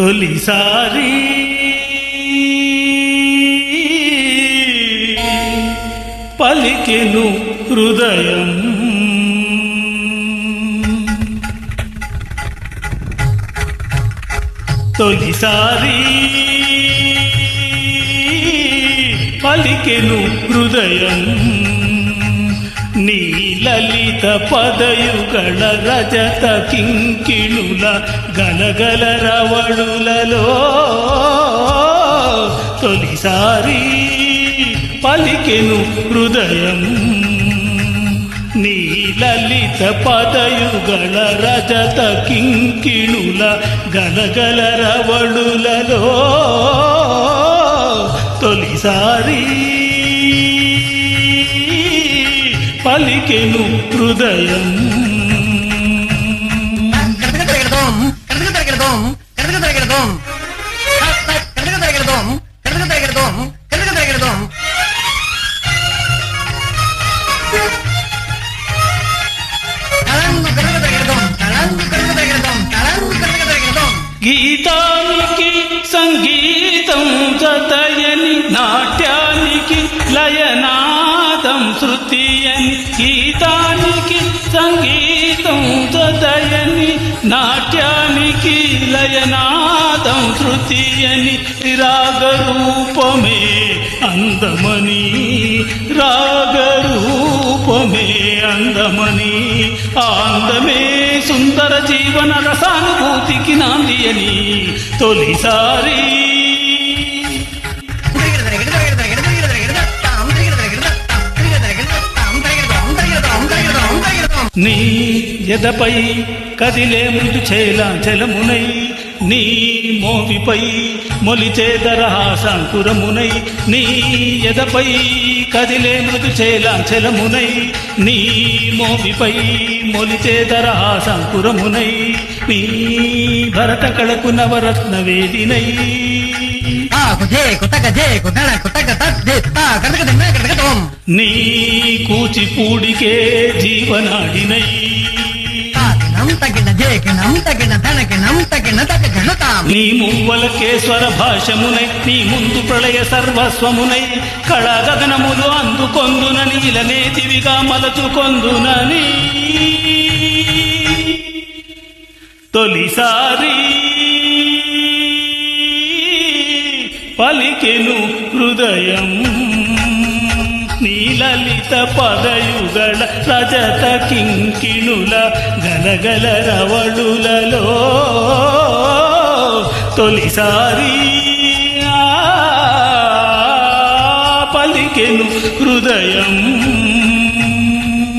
తొలిసారి పలికెను హృదయం తొలిసారి పలికెను హృదయం నీ లలిత పదయుగళ రజత కింకిణుల గలగల రవళులలో తొలిసారి పలికెను హృదయం నీ లలిత పదయుగళ రజత కింకిణుల గలగల రవళులలో తొలిసారి పలికెను హృదయం గీతానికి సంగీతం జతయని నాట్యానికి లయనాదం శృతి అని గీతానికి సంగీతం జతయని నాట్యానికి లయనాదం శృతి అని రాగరూపమే అందమని రాగరూపమే అందమని ఆందమే సుందర జీవన రసానుభూతికి నాంది అని తొలిసారి నీ ఎదపై కదిలే మృదు చేలాంచలమునై నీ మోవిపై మొలిచే దరహాసాంకురమునై నీ ఎదపై కదిలే మృదు చేలాంచలమునై నీ మోవిపై మొలిచే దరహాసాంకురమునై నీ భరత కళకు నవరత్న వేదినై నీ కూచిపూడికే జీవనాడినై నీ మువ్వలకేశ్వర భాషమునై నీ ముందు ప్రళయ సర్వస్వమునై కళా గగనములు అందుకొందునని ఇలనేతివిగా మలచుకొందునని తొలిసారి పలికెను హృదయం నీ లలిత పదయుగళ రజత కింకిణుల గలగల రవళులలో తొలిసారి పలికెను హృదయం